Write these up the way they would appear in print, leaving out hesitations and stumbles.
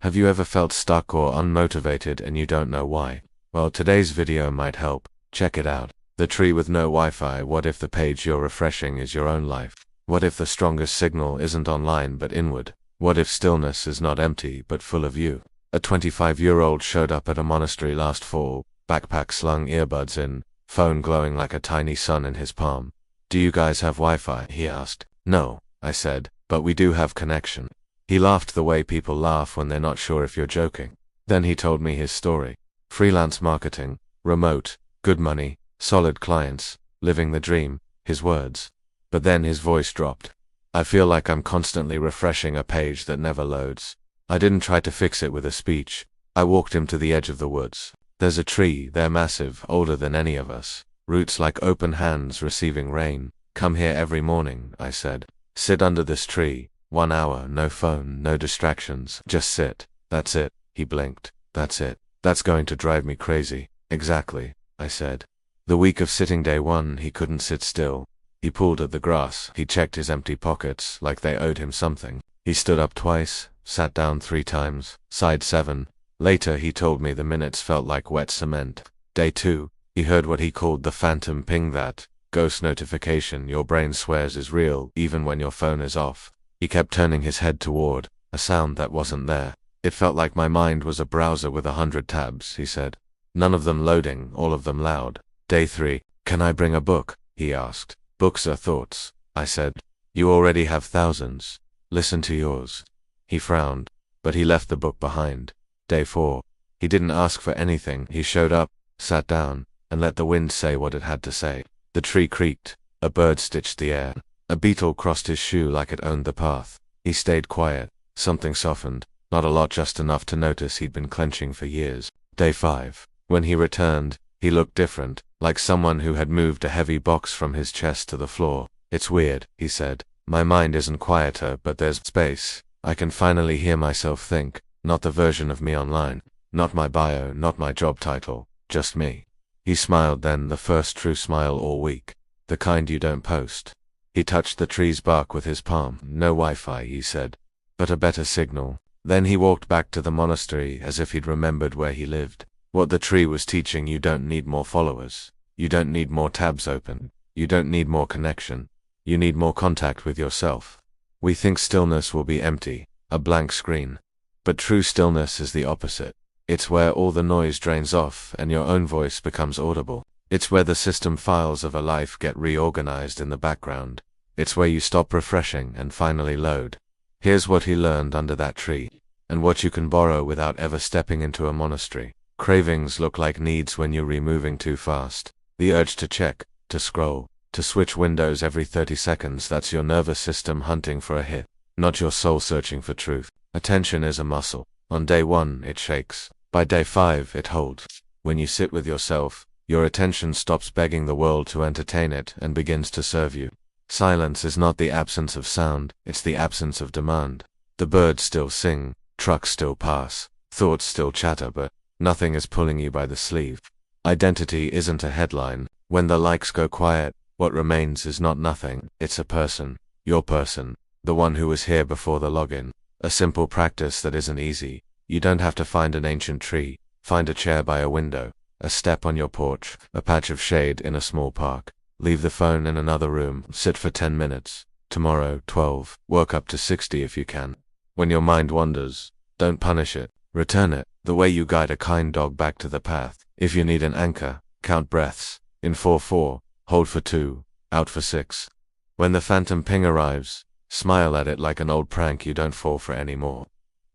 Have you ever felt stuck or unmotivated and you don't know why? Well, today's video might help. Check it out. The tree with no Wi-Fi. What if the page you're refreshing is your own life? What if the strongest signal isn't online but inward? What if stillness is not empty but full of you? A 25-year-old showed up at a monastery last fall, backpack slung, earbuds in, phone glowing like a tiny sun in his palm. "Do you guys have Wi-Fi?" he asked. "No," I said, "but we do have connection." He laughed the way people laugh when they're not sure if you're joking. Then he told me his story. Freelance marketing, remote, good money, solid clients, living the dream, his words. But then his voice dropped. "I feel like I'm constantly refreshing a page that never loads." I didn't try to fix it with a speech. I walked him to the edge of the woods. There's a tree there, massive, older than any of us. Roots like open hands receiving rain. "Come here every morning," I said. "Sit under this tree. 1 hour, no phone, no distractions, just sit. That's it." He blinked. "That's it. That's going to drive me crazy." "Exactly," I said. The week of sitting, day 1, he couldn't sit still. He pulled at the grass. He checked his empty pockets like they owed him something. He stood up twice, sat down 3 times, sighed 7. Later he told me the minutes felt like wet cement. Day 2, he heard what he called the phantom ping, that ghost notification your brain swears is real even when your phone is off. He kept turning his head toward a sound that wasn't there. "It felt like my mind was a browser with 100 tabs," he said. "None of them loading, all of them loud." Day 3, "Can I bring a book?" he asked. "Books are thoughts," I said. "You already have thousands. Listen to yours." He frowned, but he left the book behind. Day 4, he didn't ask for anything. He showed up, sat down, and let the wind say what it had to say. The tree creaked. A bird stitched the air. A beetle crossed his shoe like it owned the path. He stayed quiet. Something softened. Not a lot, just enough to notice he'd been clenching for years. Day 5, when he returned, he looked different, like someone who had moved a heavy box from his chest to the floor. "It's weird," he said. "My mind isn't quieter, but there's space. I can finally hear myself think, not the version of me online. Not my bio, not my job title, just me." He smiled then, the first true smile all week. The kind you don't post. He touched the tree's bark with his palm. "No Wi-Fi," he said, "but a better signal." Then he walked back to the monastery as if he'd remembered where he lived. What the tree was teaching: you don't need more followers. You don't need more tabs open. You don't need more connection. You need more contact with yourself. We think stillness will be empty, a blank screen. But true stillness is the opposite. It's where all the noise drains off and your own voice becomes audible. It's where the system files of a life get reorganized in the background. It's where you stop refreshing and finally load. Here's what he learned under that tree, and what you can borrow without ever stepping into a monastery. Cravings look like needs when you're moving too fast. The urge to check, to scroll, to switch windows every 30 seconds, that's your nervous system hunting for a hit, not your soul searching for truth. Attention is a muscle. On day 1, it shakes. By day 5, it holds. When you sit with yourself, your attention stops begging the world to entertain it and begins to serve you. Silence is not the absence of sound, it's the absence of demand. The birds still sing, trucks still pass, thoughts still chatter, but nothing is pulling you by the sleeve. Identity isn't a headline. When the likes go quiet, what remains is not nothing, it's a person. Your person. The one who was here before the login. A simple practice that isn't easy. You don't have to find an ancient tree. Find a chair by a window, a step on your porch, a patch of shade in a small park. Leave the phone in another room. Sit for 10 minutes. Tomorrow, 12. Work up to 60 if you can. When your mind wanders, don't punish it. Return it, the way you guide a kind dog back to the path. If you need an anchor, count breaths. In 4-4, hold for 2, out for 6. When the phantom ping arrives, smile at it like an old prank you don't fall for anymore.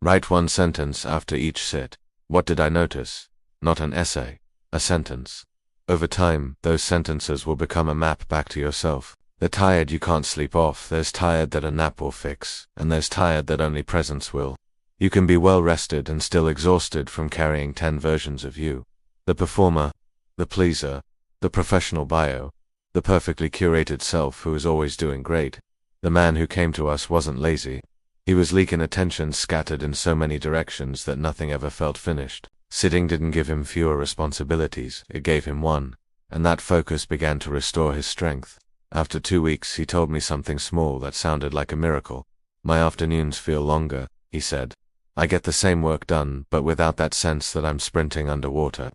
Write 1 sentence after each sit. What did I notice? Not an essay, a sentence. Over time, those sentences will become a map back to yourself. They're tired you can't sleep off, there's tired that a nap will fix, and there's tired that only presence will. You can be well rested and still exhausted from carrying 10 versions of you. The performer, the pleaser, the professional bio, the perfectly curated self who is always doing great. The man who came to us wasn't lazy. He was leaking attention scattered in so many directions that nothing ever felt finished. Sitting didn't give him fewer responsibilities, it gave him one, and that focus began to restore his strength. After 2 weeks, he told me something small that sounded like a miracle. "My afternoons feel longer," he said. I get the same work done, but without that sense that I'm sprinting underwater.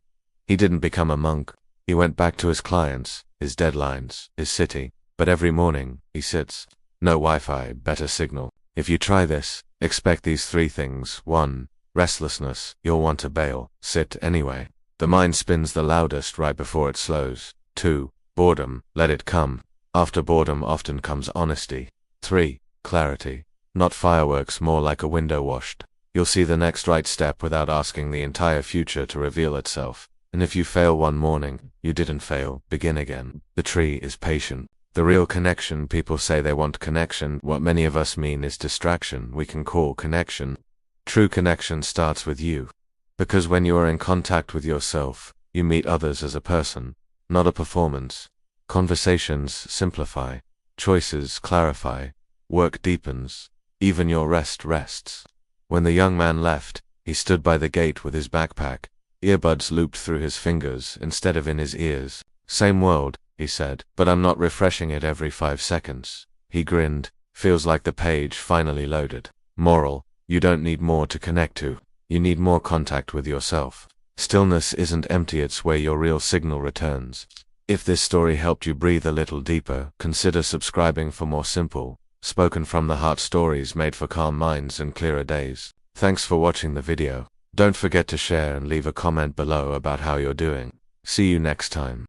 He didn't become a monk. He went back to his clients, his deadlines, his city, but every morning, he sits. No Wi-Fi, better signal. If you try this, expect these 3 things. 1. Restlessness, you'll want to bail. Sit anyway. The mind spins the loudest right before it slows. 2. Boredom, let it come. After boredom often comes honesty. 3. Clarity. Not fireworks, more like a window washed. You'll see the next right step without asking the entire future to reveal itself. And if you fail one morning, you didn't fail, begin again. The tree is patient. The real connection, people say they want connection, what many of us mean is distraction, we can call connection. True connection starts with you. Because when you are in contact with yourself, you meet others as a person, not a performance. Conversations simplify, choices clarify, work deepens, even your rest rests. When the young man left, he stood by the gate with his backpack, earbuds looped through his fingers instead of in his ears. Same world, he said, but I'm not refreshing it every 5 seconds. He grinned, feels like the page finally loaded. Moral, you don't need more to connect to. You need more contact with yourself. Stillness isn't empty, it's where your real signal returns. If this story helped you breathe a little deeper, consider subscribing for more simple, spoken from the heart stories made for calm minds and clearer days. Thanks for watching the video. Don't forget to share and leave a comment below about how you're doing. See you next time.